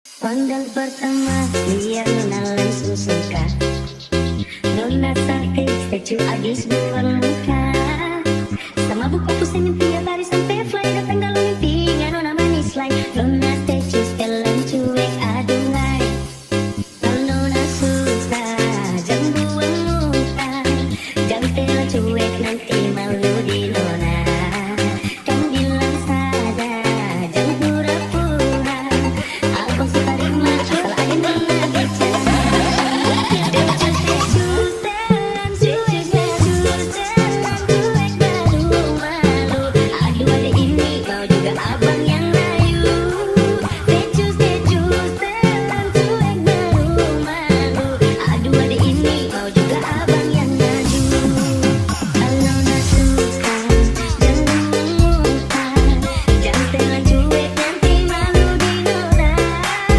Pandang pertama lihat Nona langsung suka. Nona sakit statue agis bermuka. Sama buku pusing tiap hari sampai